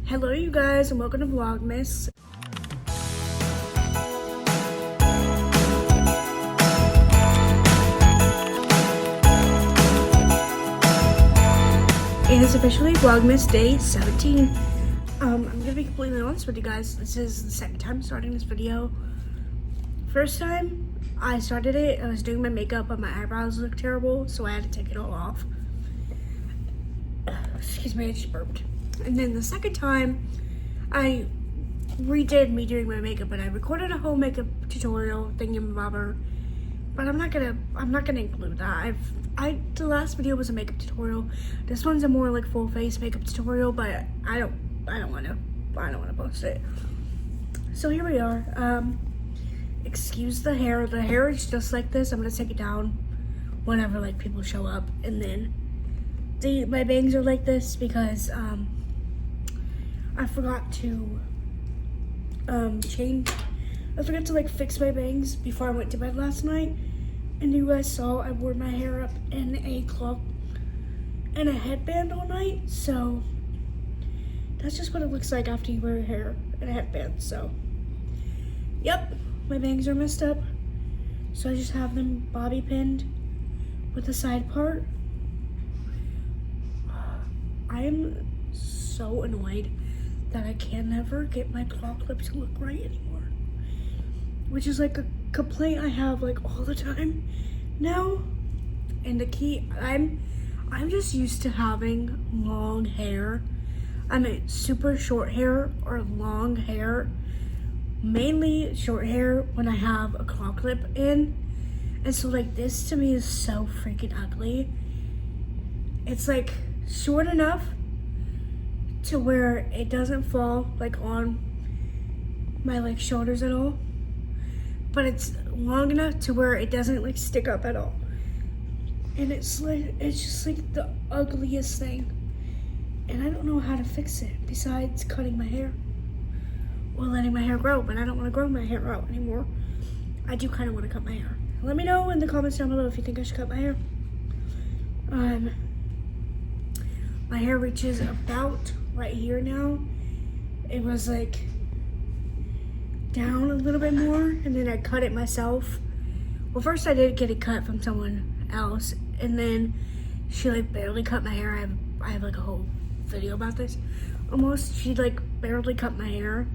Hello you guys and welcome to Vlogmas. It is officially Vlogmas day 17. I'm gonna be completely honest with you guys. This is the second time starting this video. First time I started it, I was doing my makeup but my eyebrows looked terrible, so I had to take it all off. Excuse me, I just burped. And then the second time, I redid me doing my makeup, and I recorded a whole makeup tutorial thingamabobber. But I'm not gonna include that. The last video was a makeup tutorial. This one's a more like full face makeup tutorial, but I don't wanna post it. So here we are. Excuse the hair. The hair is just like this. I'm gonna take it down whenever like people show up, and then my bangs are like this because I forgot to like fix my bangs before I went to bed last night, and you guys saw I wore my hair up in a cloth and a headband all night, so that's just what it looks like after you wear your hair and a headband. So yep, my bangs are messed up, so I just have them bobby pinned with the side part. I am so annoyed that I can never get my claw clip to look right anymore, which is like a complaint I have like all the time now. And the key, I'm just used to having long hair. I mean super short hair or long hair, mainly short hair when I have a claw clip in. And so like this to me is so freaking ugly. It's like short enough to where it doesn't fall like on my like shoulders at all, but it's long enough to where it doesn't like stick up at all. And it's just like the ugliest thing, and I don't know how to fix it besides cutting my hair or letting my hair grow. But I don't want to grow my hair out anymore. I do kind of want to cut my hair. Let me know in the comments down below if you think I should cut my hair. My hair reaches about right here now. It was like down a little bit more, and then I cut it myself. Well, first I did get it cut from someone else, and then she like barely cut my hair. I have like a whole video about this. Almost, she like barely cut my hair.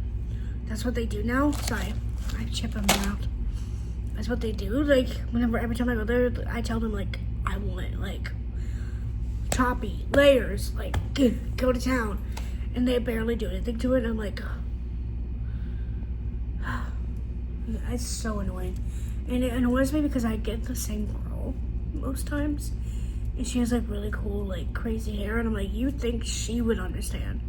That's what they do now. Sorry, I chip them out. That's what they do. Like every time I go there, I tell them like I want like choppy layers, like go to town, and they barely do anything to it. And I'm like, it's so annoying, and it annoys me because I get the same girl most times, and she has like really cool like crazy hair, and I'm like, you think she would understand?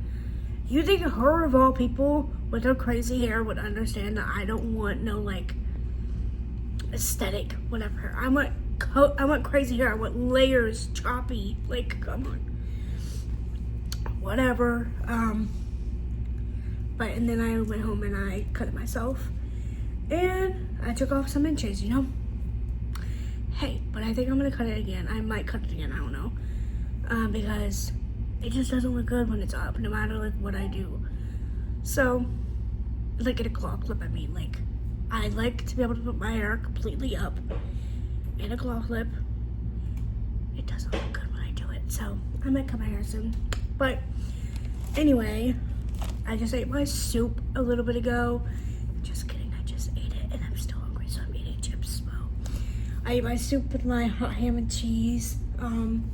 You think her of all people with her crazy hair would understand that I don't want no like aesthetic whatever? I want crazy hair. I want layers, choppy. Like, come on. Whatever. But and then I went home and I cut it myself, and I took off some inches. You know. Hey, but I think I'm gonna cut it again. I might cut it again. I don't know. Because it just doesn't look good when it's up, no matter like what I do. So, like get a claw clip. I mean, like I like to be able to put my hair completely up in a claw clip. It doesn't look good when I do it, so I might cut my hair soon. But anyway, I just ate my soup a little bit ago. Just kidding, I just ate it and I'm still hungry, so I'm eating chips. Well, I ate my soup with my hot ham and cheese. And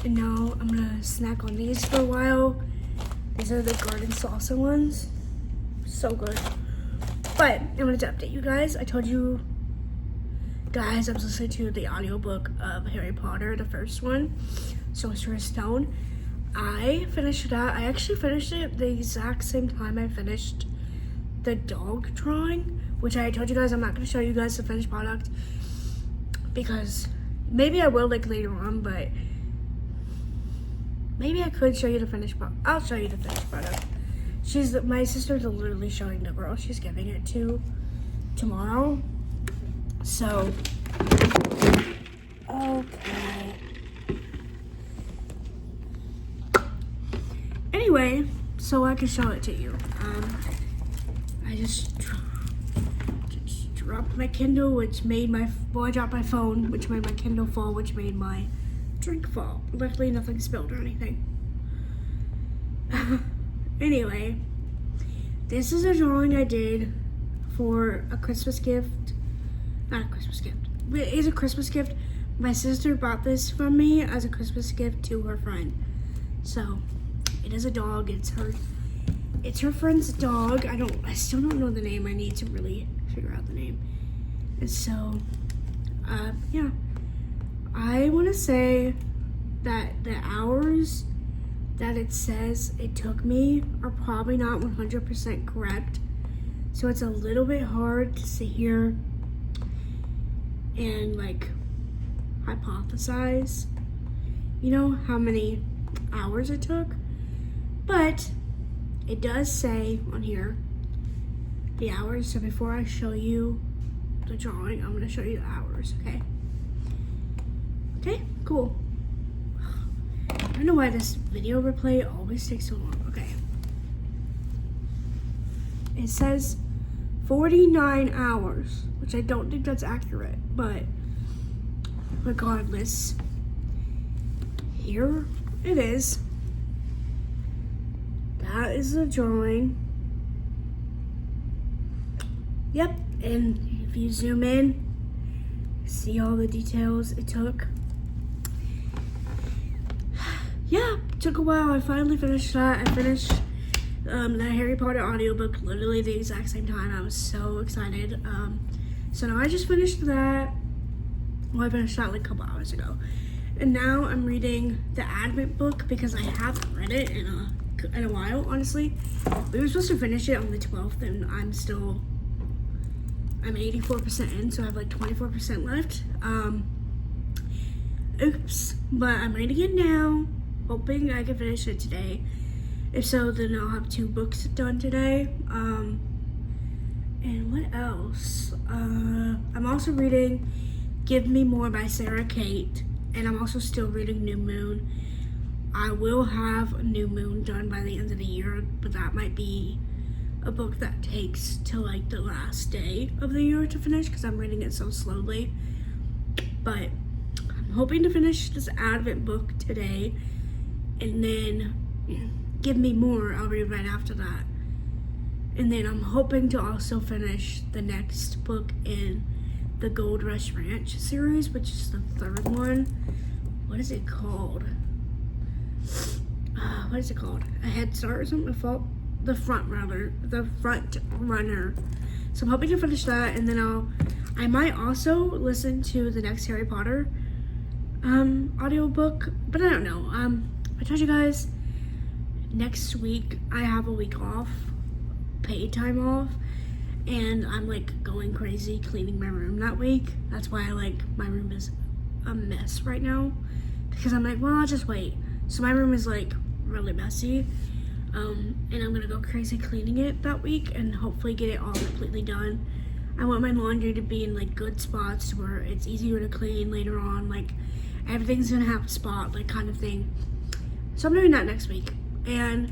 now I'm gonna snack on these for a while. These are the garden salsa ones. So good. But I wanted to update you guys. I told you guys I was listening to the audiobook of Harry Potter, the first one, Sorcerer's Stone. I finished that. I actually finished it the exact same time I finished the dog drawing, which I told you guys I'm not going to show you guys the finished product because maybe I will like later on, but maybe I could show you the finished product. I'll show you the finished product. My sister's literally showing the girl she's giving it to tomorrow. So, okay. Anyway, so I can show it to you. I just dropped my Kindle, which made I dropped my phone, which made my Kindle fall, which made my drink fall. Luckily, nothing spilled or anything. Anyway, this is a drawing I did for a Christmas gift. Not a Christmas gift. It is a Christmas gift. My sister bought this from me as a Christmas gift to her friend. So, it is a dog. It's her friend's dog. I still don't know the name. I need to really figure out the name. And so, yeah. I want to say that the hours that it says it took me are probably not 100% correct. So it's a little bit hard to sit here and like hypothesize, you know, how many hours it took. But it does say on here the hours. So before I show you the drawing, I'm gonna show you the hours, okay? Okay, cool. I don't know why this video replay always takes so long. Okay. It says 49 hours, which I don't think that's accurate, but regardless, here it is. That is the drawing. Yep, and if you zoom in, see all the details it took. Yeah, took a while. I finally finished that. I finished the Harry Potter audiobook literally the exact same time. I was so excited. So now I just finished that. Well, I finished that like a couple hours ago. And now I'm reading the Advent book because I haven't read it in a while, honestly. We were supposed to finish it on the 12th, and I'm 84% in, so I have like 24% left. Oops, but I'm reading it now, hoping I can finish it today. If so, then I'll have 2 books done today. And what else? I'm also reading Give Me More by Sarah Kate, and I'm also still reading New Moon. I will have New Moon done by the end of the year, but that might be a book that takes till like the last day of the year to finish because I'm reading it so slowly. But I'm hoping to finish this Advent book today, and then Give Me More I'll read right after that. And then I'm hoping to also finish the next book in the Gold Rush Ranch series, which is the 3rd one. What is it called? What is it called? A Head Start or something? The Front Runner. So I'm hoping to finish that, and then I might also listen to the next Harry Potter audiobook, but I don't know. I told you guys, next week I have a week off, paid time off, and I'm like going crazy cleaning my room that week. That's why my room is a mess right now, because I'm like, well, I'll just wait. So my room is like really messy, and I'm gonna go crazy cleaning it that week and hopefully get it all completely done. I want my laundry to be in like good spots where it's easier to clean later on, like everything's gonna have a spot, like kind of thing. So I'm doing that next week, and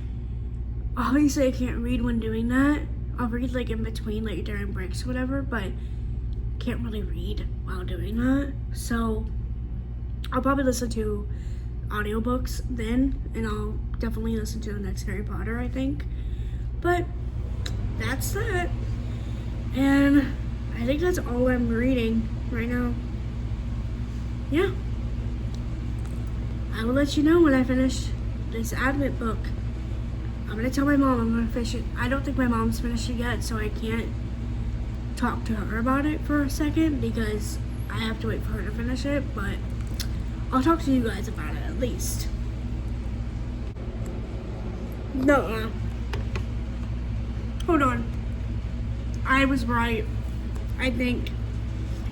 obviously I can't read when doing that. I'll read like in between, like during breaks or whatever, but can't really read while doing that. So I'll probably listen to audiobooks then, and I'll definitely listen to the next Harry Potter, I think. But that's that, and I think that's all I'm reading right now. Yeah, I will let you know when I finish this Advent book. I'm gonna tell my mom I'm gonna finish it. I don't think my mom's finished it yet, so I can't talk to her about it for a second because I have to wait for her to finish it, but I'll talk to you guys about it at least. No. Hold on. I was right. I think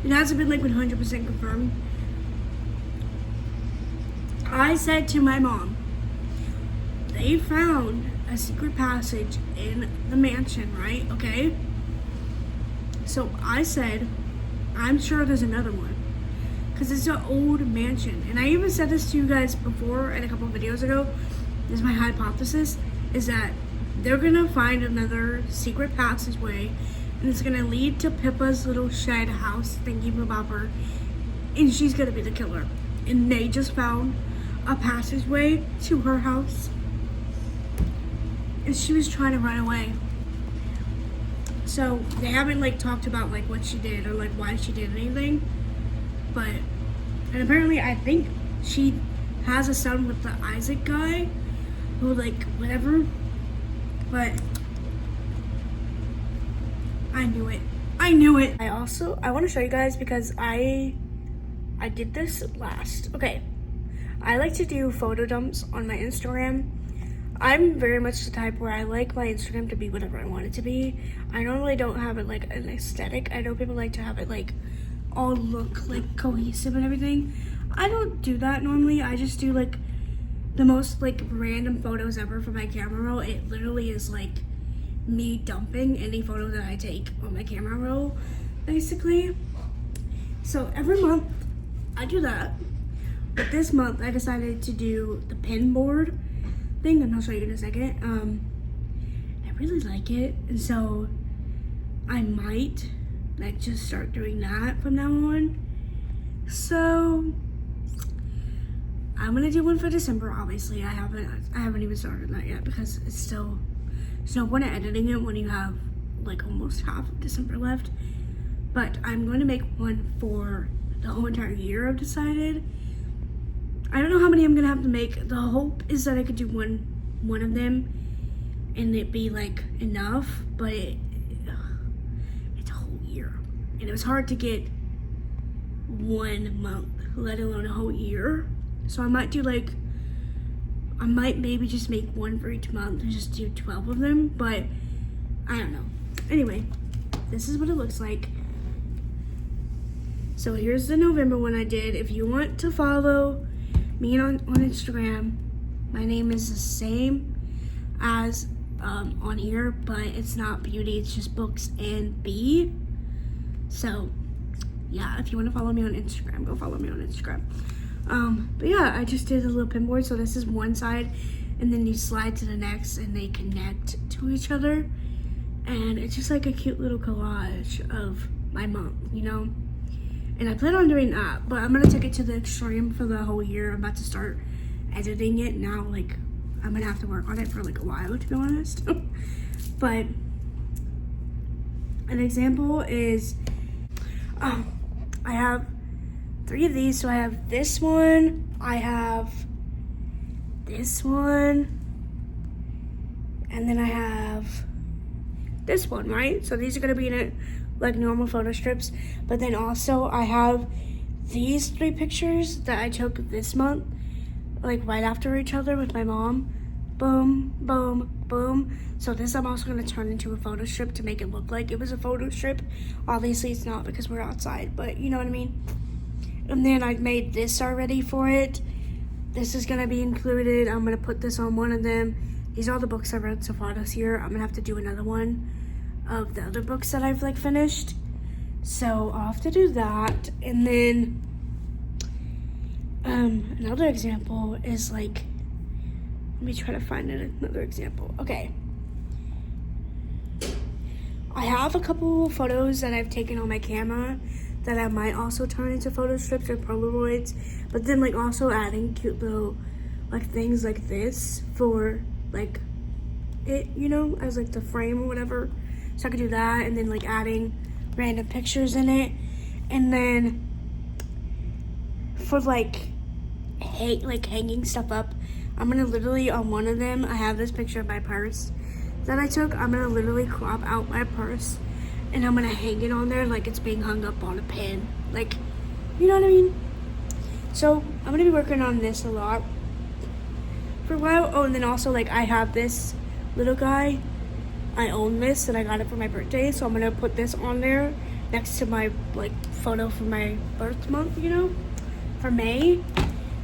it hasn't been like 100% confirmed. I said to my mom, they found a secret passage in the mansion, right? Okay. So I said, I'm sure there's another one, because it's an old mansion. And I even said this to you guys before in a couple of videos ago. This is my hypothesis, is that they're gonna find another secret passageway, and it's gonna lead to Pippa's little shed house thingy bobber, and she's gonna be the killer. And they just found a passageway to her house, and she was trying to run away. So they haven't like talked about like what she did or like why she did anything, but and apparently I think she has a son with the Isaac guy, who like whatever. But I knew it. I knew it. I want to show you guys because I did this last. Okay, I like to do photo dumps on my Instagram. I'm very much the type where I like my Instagram to be whatever I want it to be. I normally don't have it like an aesthetic. I know people like to have it like all look like cohesive and everything. I don't do that normally. I just do like the most like random photos ever for my camera roll. It literally is like me dumping any photo that I take on my camera roll, basically. So every month I do that. But this month I decided to do the pin board thing, and I'll show you in a second. I really like it, and so I might like just start doing that from now on. So I'm gonna do one for December. Obviously, I haven't even started that yet because it's still, there's no point in editing it when you have like almost half of December left. But I'm going to make one for the whole entire year. I've decided. I don't know how many I'm gonna have to make. The hope is that I could do one of them and it be like enough, but it's a whole year, and it was hard to get 1 month, let alone a whole year. So I might do like, I might maybe just make one for each month and just do 12 of them, but I don't know. Anyway, this is what it looks like. So here's the November one I did. If you want to follow me on Instagram, my name is the same as on here, but it's not beauty, it's just books and B. So yeah, if you want to follow me on Instagram, go follow me on Instagram. But yeah, I just did a little pin board. So this is one side, and then you slide to the next and they connect to each other, and it's just like a cute little collage of my month, you know. And I plan on doing that, but I'm gonna take it to the extreme for the whole year. I'm about to start editing it now. Like, I'm gonna have to work on it for like a while, to be honest. But an example is, I have 3 of these. So I have this one, I have this one, and then I have this one, right? So these are gonna be in it like normal photo strips, but then also I have these 3 pictures that I took this month, like right after each other with my mom. Boom, boom, boom. So this I'm also gonna turn into a photo strip to make it look like it was a photo strip. Obviously it's not because we're outside, but you know what I mean. And then I've made this already for it. This is gonna be included. I'm gonna put this on one of them. These are all the books I read so far this year. I'm gonna have to do another one of the other books that I've like finished. So I'll have to do that. And then another example is like, let me try to find another example. Okay. I have a couple photos that I've taken on my camera that I might also turn into photo strips or Polaroids, but then like also adding cute little like things like this for like it, you know, as like the frame or whatever. So I could do that, and then like adding random pictures in it. And then for like hanging stuff up, I'm gonna literally, on one of them, I have this picture of my purse that I took. I'm gonna literally crop out my purse and I'm gonna hang it on there like it's being hung up on a pin. Like, you know what I mean? So I'm gonna be working on this a lot for a while. Oh, and then also like I have this little guy. I own this and I got it for my birthday, so I'm gonna put this on there next to my like photo for my birth month, you know, for May.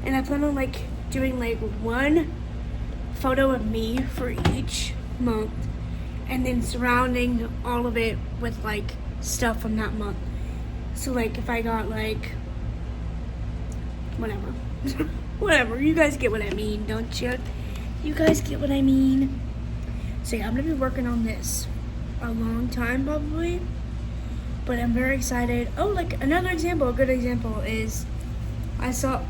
And I plan on like doing like one photo of me for each month, and then surrounding all of it with like stuff from that month. So like if I got like whatever whatever, you guys get what I mean, don't you? You guys get what I mean. So yeah, I'm gonna be working on this a long time probably, but I'm very excited. Oh, like another example, a good example is I saw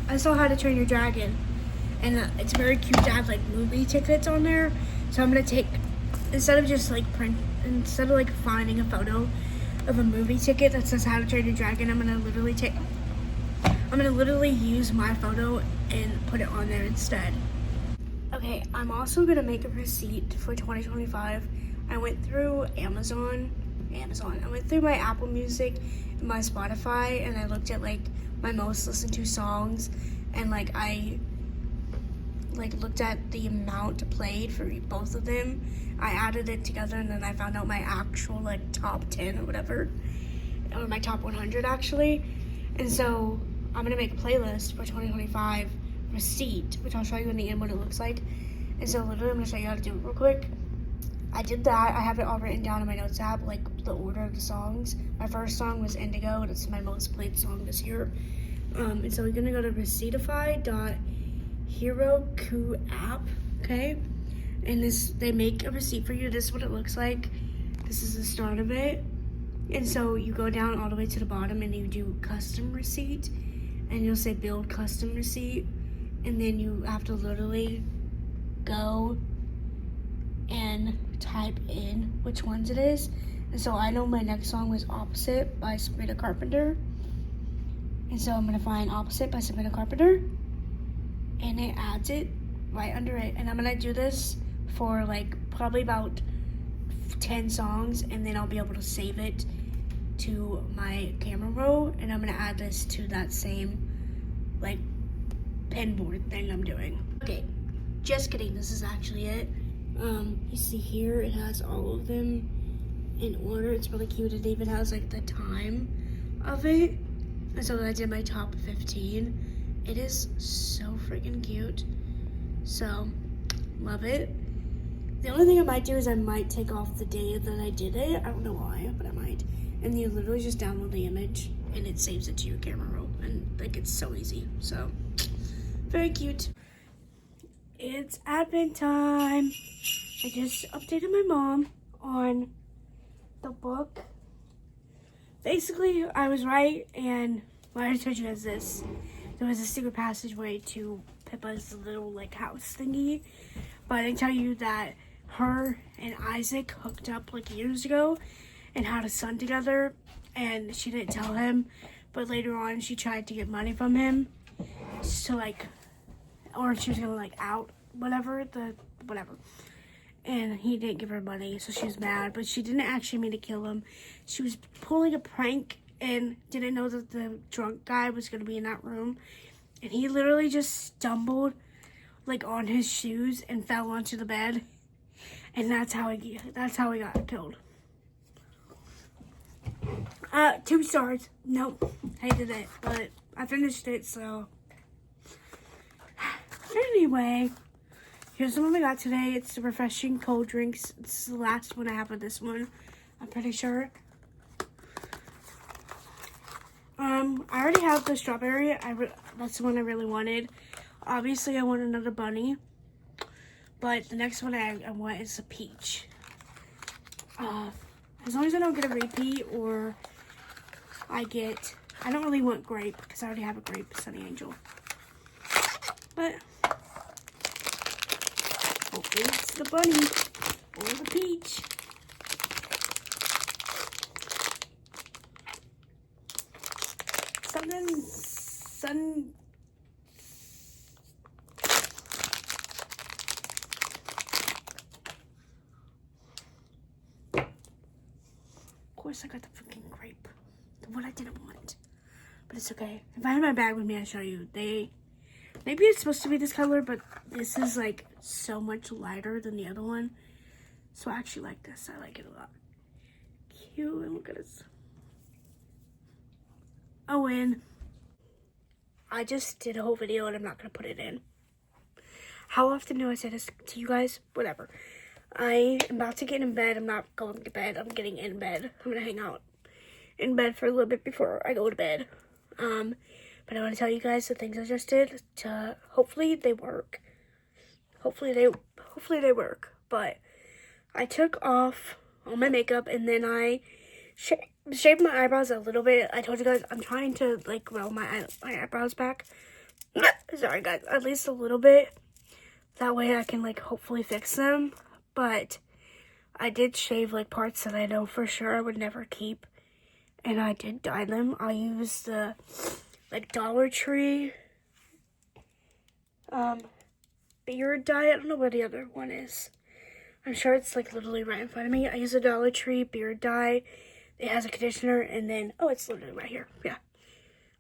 How to Train Your Dragon, and it's very cute to have like movie tickets on there. So I'm gonna take, instead of finding a photo of a movie ticket that says How to Train Your Dragon, I'm gonna literally use my photo and put it on there instead. Okay, I'm also gonna make a receipt for 2025. I went through Amazon. I went through my Apple Music and my Spotify, and I looked at like my most listened to songs, and like I looked at the amount played for both of them. I added it together, and then I found out my actual like top 10 or whatever, or my top 100 actually. And so I'm gonna make a playlist for 2025 receipt, which I'll show you in the end what it looks like. And so literally I'm gonna show you how to do it real quick. I did that. I have it all written down in my notes app, like the order of the songs. My first song was Indigo, and it's my most played song this year. And so we're gonna go to receiptify.heroku app, okay? And they make a receipt for you. This is what it looks like. This is the start of it. And so you go down all the way to the bottom and you do custom receipt, and you'll say build custom receipt, and then you have to literally go and type in which ones it is. And so I know my next song was Opposite by Sabrina Carpenter. And so I'm gonna find Opposite by Sabrina Carpenter, and it adds it right under it. And I'm gonna do this for like probably about 10 songs, and then I'll be able to save it to my camera roll, and I'm gonna add this to that same like pinboard thing I'm doing. Okay, just kidding, this is actually it. You see here, it has all of them in order. It's really cute. It even has like the time of it. And so I did my top 15. It is so freaking cute. So, love it. The only thing I might do is I might take off the day that I did it. I don't know why, but I might. And you literally just download the image and it saves it to your camera roll. And like, it's so easy. So, very cute. It's advent time. I just updated my mom on the book. Basically, I was right, and I already told you guys this. There was a secret passageway to Pippa's little like house thingy, but I didn't tell you that her and Isaac hooked up like years ago and had a son together, and she didn't tell him, but later on she tried to get money from him to like, or she was gonna like out whatever, and he didn't give her money, so she was mad, but she didn't actually mean to kill him. She was pulling a prank and didn't know that the drunk guy was gonna be in that room, and he literally just stumbled like on his shoes and fell onto the bed, and that's how he got killed. 2 stars. Nope, hated it, but I finished it, so anyway. Here's the one we got today. It's the refreshing cold drinks. It's the last one I have of this one, I'm pretty sure. I already have the strawberry. That's the one I really wanted. Obviously, I want another bunny, but the next one I want is a peach. As long as I don't get a repeat, or I don't really want grape because I already have a grape Sunny Angel. But hopefully it's the bunny or the peach. Of course I got the freaking grape. The one I didn't want. But it's okay. If I had my bag with me, I'd show you. Maybe it's supposed to be this color, but this is like so much lighter than the other one. So I actually like this. I like it a lot. Cute, and look at this. Oh, and I just did a whole video and I'm not gonna put it in. How often do I say this to you guys? Whatever. I am about to get in bed. I'm not going to bed. I'm getting in bed. I'm gonna hang out in bed for a little bit before I go to bed. But I want to tell you guys the things I just did to hopefully they work. Hopefully they work. but I took off all my makeup and then I shaved my eyebrows a little bit. I told you guys I'm trying to like grow my eyebrows back. Sorry guys, at least a little bit. That way I can like hopefully fix them. But I did shave like parts that I know for sure I would never keep. And I did dye them. I used the like Dollar Tree beard dye. I don't know what the other one is. I'm sure it's like literally right in front of me. I use a Dollar Tree beard dye. It has a conditioner and then, oh, it's literally right here. Yeah.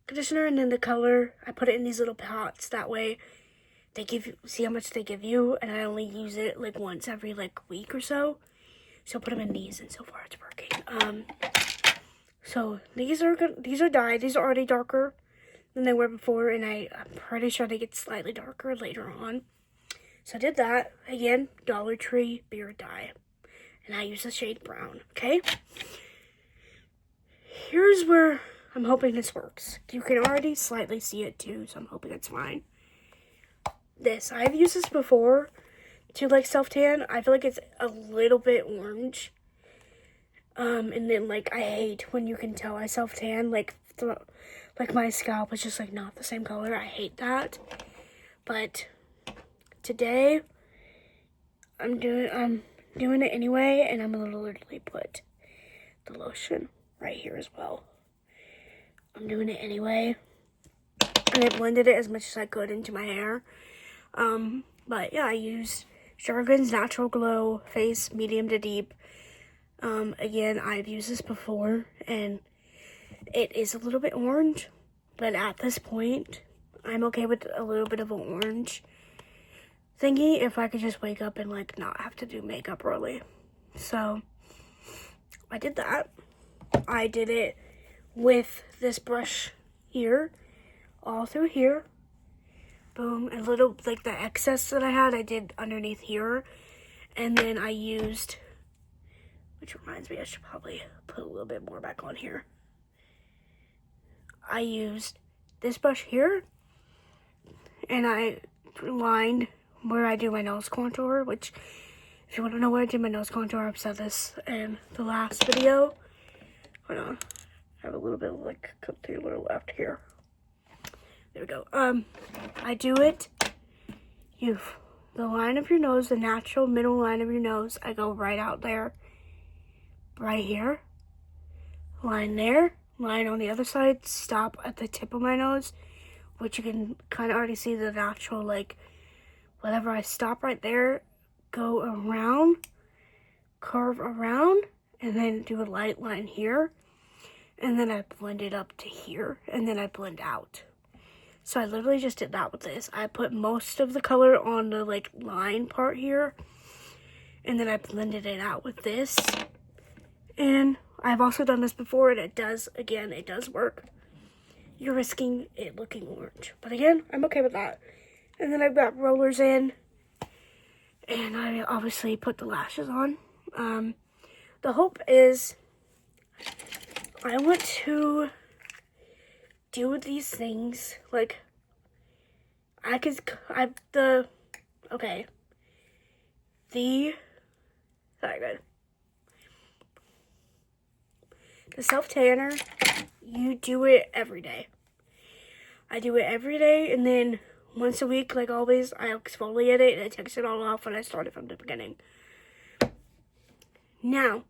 Conditioner and then the color. I put it in these little pots. That way they give you, see how much they give you. And I only use it like once every like week or so. So put them in these and so far it's working. So these are good. These are dyed. These are already darker than they were before. And I'm pretty sure they get slightly darker later on. So I did that. Again, Dollar Tree beard dye. And I use the shade brown, okay? Here's where I'm hoping this works. You can already slightly see it too, so I'm hoping it's fine. I've used this before to like self-tan. I feel like it's a little bit orange. And then like I hate when you can tell I self-tan. Like my scalp is just like not the same color. I hate that. But today, I'm doing it anyway, and I'm gonna literally put the lotion right here as well. I'm doing it anyway, and I blended it as much as I could into my hair. But yeah, I used Jergens Natural Glow Face Medium to Deep. Again, I've used this before, and it is a little bit orange, but at this point, I'm okay with a little bit of an orange thingy if I could just wake up and like not have to do makeup early. So I did that. I did it with this brush here, all through here. Boom, and little like the excess that I had, I did underneath here. And then I used, which reminds me I should probably put a little bit more back on here. I used this brush here and I lined where I do my nose contour, which if you want to know where I do my nose contour, I've said this in the last video. Hold on, I have a little bit of like concealer left here. There we go. I do it, the line of your nose, the natural middle line of your nose, I go right out there, right here, line there, line on the other side, stop at the tip of my nose, which you can kind of already see the natural like, whatever, I stop right there, go around, curve around, and then do a light line here. And then I blend it up to here, and then I blend out. So I literally just did that with this. I put most of the color on the like line part here, and then I blended it out with this. And I've also done this before, and it does work. You're risking it looking orange. But again, I'm okay with that. And then I've got rollers in, and I obviously put the lashes on. The hope is I want to do these things, like, the self-tanner, you do it every day. I do it every day, and then once a week, like always, I exfoliate it, and I take it all off, and I start it from the beginning. Now,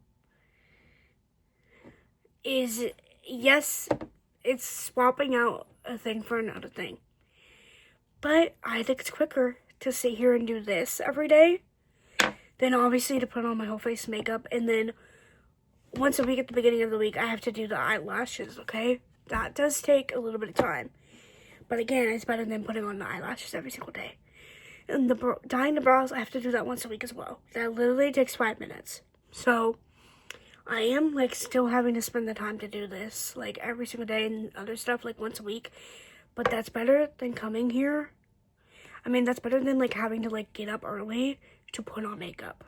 yes, it's swapping out a thing for another thing. But I think it's quicker to sit here and do this every day than obviously to put on my whole face makeup. And then once a week at the beginning of the week, I have to do the eyelashes, okay? That does take a little bit of time. But again, it's better than putting on the eyelashes every single day. And dyeing the brows, I have to do that once a week as well. That literally takes 5 minutes. So I am like still having to spend the time to do this like every single day and other stuff like once a week, but that's better than coming here. I mean, that's better than like having to like get up early to put on makeup,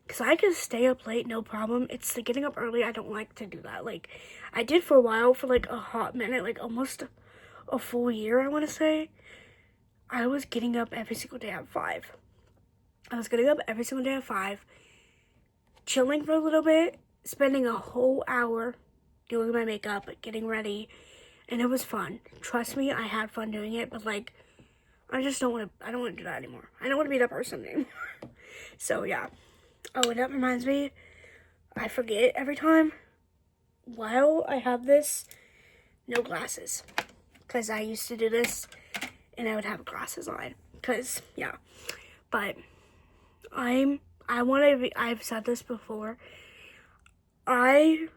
because I can stay up late, no problem. It's the getting up early I don't like to do that. Like I did for a while, for like a hot minute, like almost a full year, I want to say. I was getting up every single day at 5. I was getting up every single day at 5, chilling for a little bit, spending a whole hour doing my makeup, getting ready, and it was fun. Trust me, I had fun doing it, but like, I don't want to do that anymore. I don't want to be that person anymore. So yeah. Oh, and that reminds me, I forget every time. While I have this, no glasses. Because I used to do this, and I would have glasses on. Because, yeah. But, I've said this before. I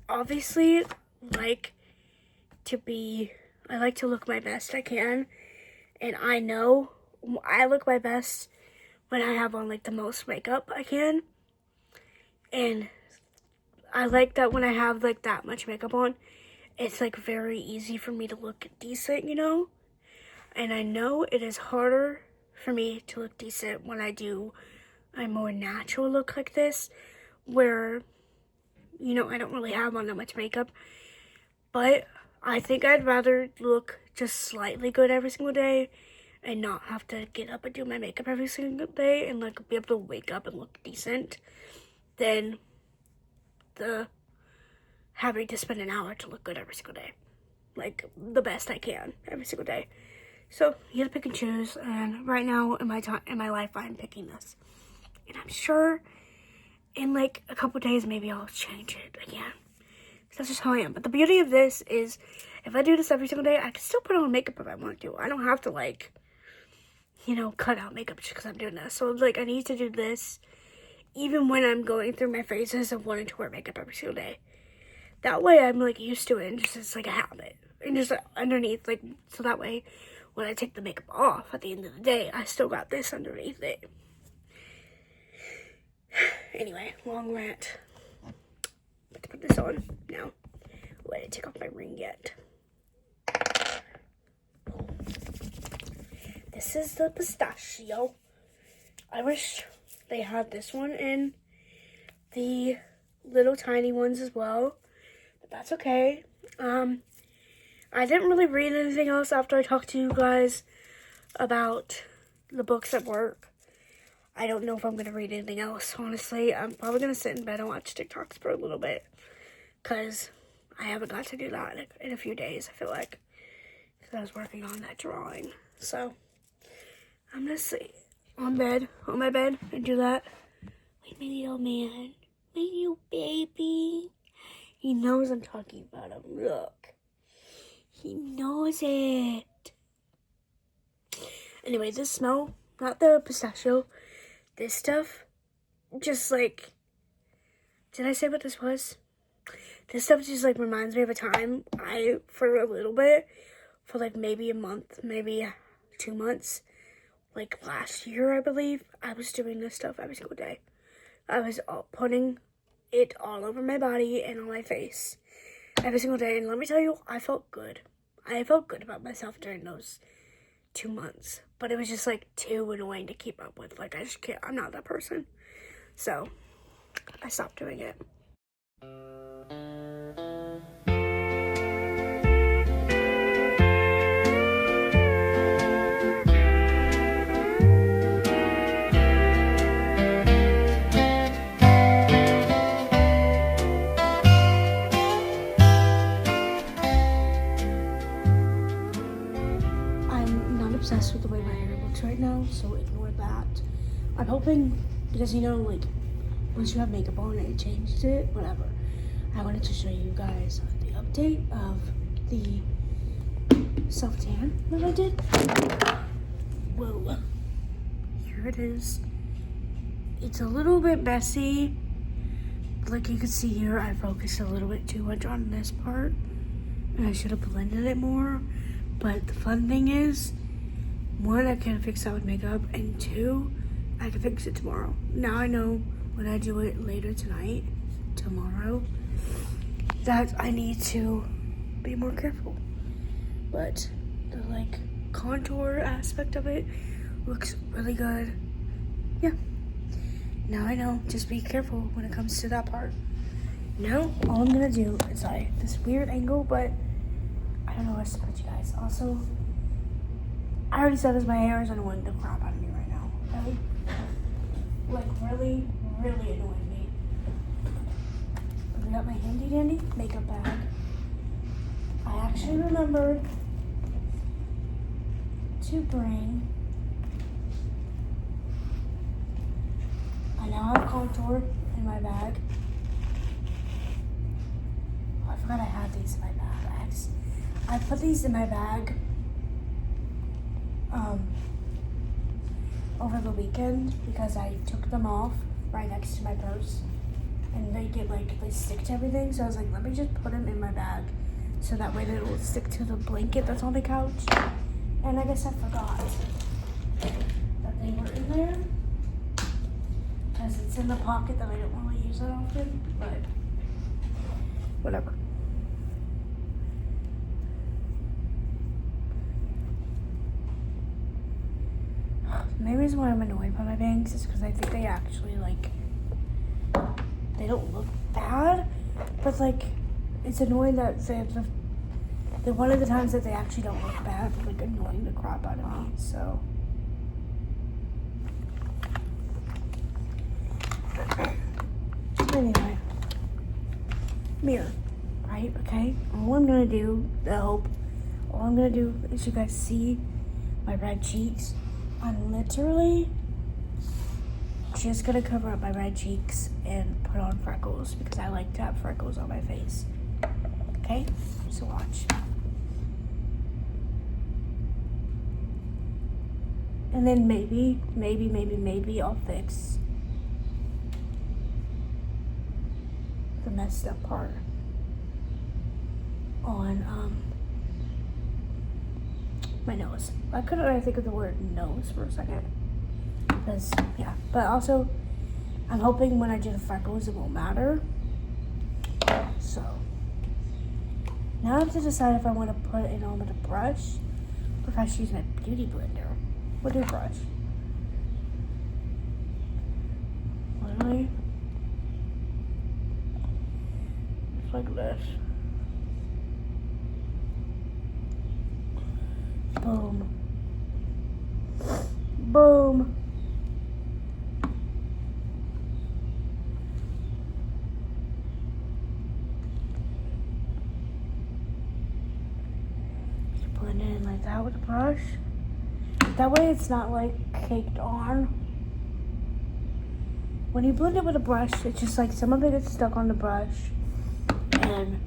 obviously like to look my best I can. And I know I look my best when I have on like the most makeup I can. And I like that when I have like that much makeup on, it's like very easy for me to look decent, you know? And I know it is harder for me to look decent when I do a more natural look like this, where, you know, I don't really have on that much makeup. But I think I'd rather look just slightly good every single day and not have to get up and do my makeup every single day and like be able to wake up and look decent than the having to spend an hour to look good every single day. Like, the best I can every single day. So, you gotta pick and choose, and right now in my life, I'm picking this. And I'm sure in like a couple days, maybe I'll change it again. That's just how I am. But the beauty of this is, if I do this every single day, I can still put on makeup if I want to. I don't have to, like, you know, cut out makeup just because I'm doing this. So, like, I need to do this even when I'm going through my phases of wanting to wear makeup every single day. That way, I'm, like, used to it, and just, it's like a habit. And just, like, underneath, like, so that way, when I take the makeup off at the end of the day, I still got this underneath it. Anyway, long rant. Let's put this on now. Oh, I didn't take off my ring yet. This is the pistachio. I wish they had this one in the little tiny ones as well, but that's okay. I didn't really read anything else after I talked to you guys about the books at work. I don't know if I'm going to read anything else, honestly. I'm probably going to sit in bed and watch TikToks for a little bit, because I haven't got to do that in a few days, I feel like, because I was working on that drawing. So, I'm going to sit on my bed, and do that. Like my little man, my little baby. He knows I'm talking about him, look. He knows it. Anyway, this smell, not the pistachio, this stuff, just like, did I say what this was? This stuff just like reminds me of a time for a little bit, for like maybe a month, maybe 2 months, like last year, I believe, I was doing this stuff every single day. I was putting it all over my body and on my face every single day, and let me tell you, I felt good. I felt good about myself during those 2 months, but it was just like too annoying to keep up with. Like, I just can't, I'm not that person. So, I stopped doing it. Obsessed with the way my hair looks right now, so ignore that. I'm hoping, because you know, like, once you have makeup on, it changes it, whatever. I wanted to show you guys the update of the self-tan that I did. Whoa. Here it is. It's a little bit messy. Like you can see here, I focused a little bit too much on this part, and I should have blended it more. But the fun thing is, 1, I can't fix that with makeup, and 2, I can fix it tomorrow. Now I know when I do it later tonight, tomorrow, that I need to be more careful. But the like contour aspect of it looks really good. Yeah. Now I know, just be careful when it comes to that part. Now, all I'm gonna do is this weird angle, but I don't know where to put you guys. Also, I already said this, my hair is annoying the crap out of me right now, okay? like really, really annoying me. I got my handy dandy makeup bag. I actually remembered to bring. I now have contour in my bag. Oh, I forgot I had these in my bag. I put these in my bag over the weekend because I took them off right next to my purse, and they stick to everything. So I was like, let me just put them in my bag so that way they will stick to the blanket that's on the couch. And I guess I forgot that they were in there because it's in the pocket that I don't really use that often, but whatever. The main reason why I'm annoyed by my bangs is because I think they actually, they don't look bad, but, it's annoying that the one of the times that they actually don't look bad, but, annoying the crap out of me, so. Anyway. Mirror, right, okay? All I'm gonna do is you guys see my red cheeks. I'm literally just gonna cover up my red cheeks and put on freckles because I like to have freckles on my face. Okay, so watch. And then maybe I'll fix the messed up part on my nose. I couldn't really think of the word nose for a second. Because, yeah. But also, I'm hoping when I do the freckles, it won't matter. So, now I have to decide if I want to put it on with a brush or if I should use my beauty blender. We'll do a brush. Literally. Just like this. Boom. Boom. You blend it in like that with a brush. That way it's not caked on. When you blend it with a brush, it's just some of it gets stuck on the brush and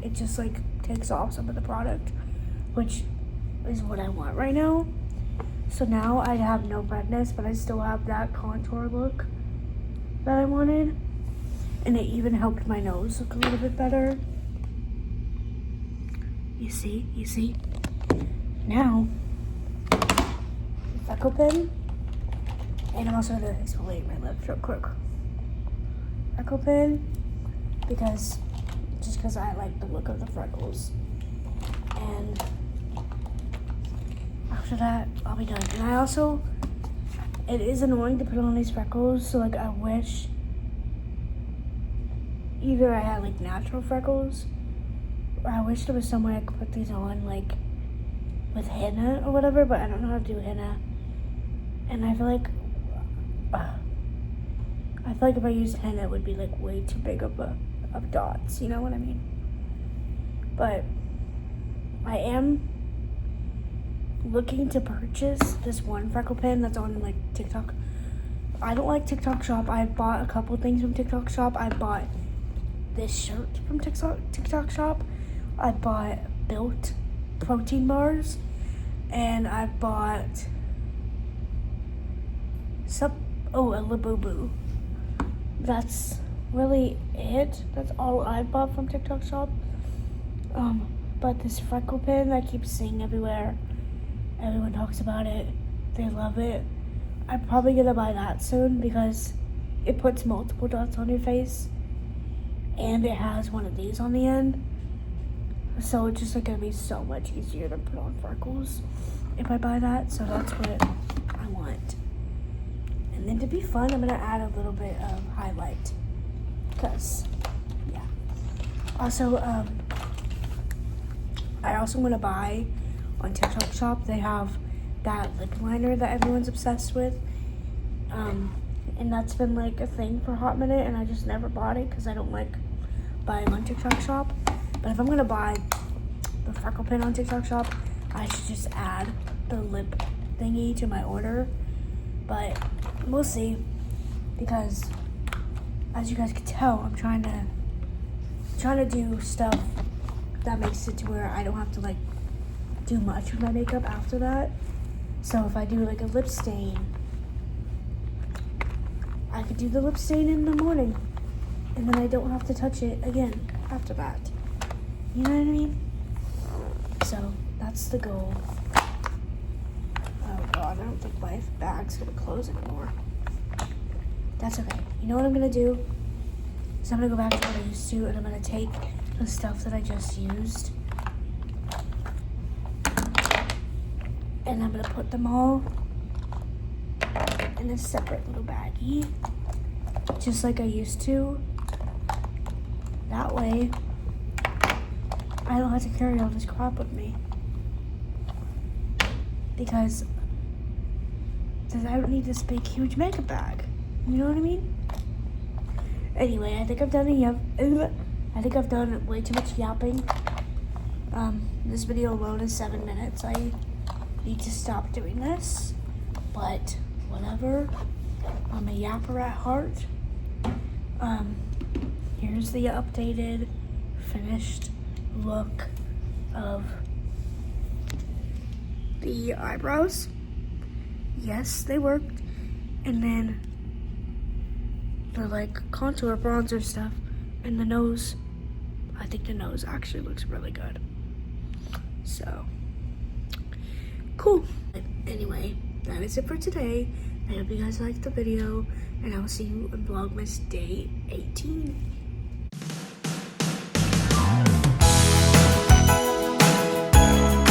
it just takes off some of the product, which is what I want right now. So now I have no redness, but I still have that contour look that I wanted. And it even helped my nose look a little bit better. You see? Now, freckle pen. And I'm also gonna exfoliate my lips real quick. Freckle pen, because I like the look of the freckles. And after that, I'll be done. And I also, it is annoying to put on these freckles, so I wish either I had natural freckles, or I wish there was some way I could put these on with henna or whatever, but I don't know how to do henna. And I feel like if I used henna, it would be way too big of dots, you know what I mean? But I am looking to purchase this one freckle pen that's on TikTok. I don't like TikTok Shop. I bought a couple things from TikTok Shop. I bought this shirt from TikTok Shop. I bought Built protein bars, and I bought a Labubu. That's really it. That's all I bought from TikTok Shop. But this freckle pen I keep seeing everywhere. Everyone talks about it. They love it. I'm probably gonna buy that soon because it puts multiple dots on your face, and it has one of these on the end. So it's just gonna be so much easier to put on freckles if I buy that. So that's what I want. And then to be fun, I'm gonna add a little bit of highlight, because yeah. Also, I also want to buy on TikTok Shop. They have that lip liner that everyone's obsessed with, and that's been like a thing for a hot minute, and I just never bought it because I don't like buying on TikTok Shop. But if I'm gonna buy the freckle pin on TikTok Shop, I should just add the lip thingy to my order. But we'll see, because as you guys can tell, I'm trying to do stuff that makes it to where I don't have to like do much with my makeup after that. So if I do like a lip stain, I could do the lip stain in the morning, and then I don't have to touch it again after that. You know what I mean? So that's the goal. Oh God, I don't think my bag's gonna close anymore. That's okay. You know what I'm gonna do? So I'm gonna go back to what I used to, and I'm gonna take the stuff that I just used, and I'm gonna put them all in a separate little baggie, just like I used to. That way, I don't have to carry all this crap with me, because I don't need this big, huge makeup bag. You know what I mean? Anyway, I think I've done way too much yapping. This video alone is 7 minutes. I need to stop doing this, but whatever. I'm a yapper at heart. Here's the updated, finished look of the eyebrows. Yes, they worked. And then the like contour bronzer stuff, and the nose. I think the nose actually looks really good. So cool. Anyway, that is it for today. I hope you guys liked the video, and I will see you in vlogmas day 18.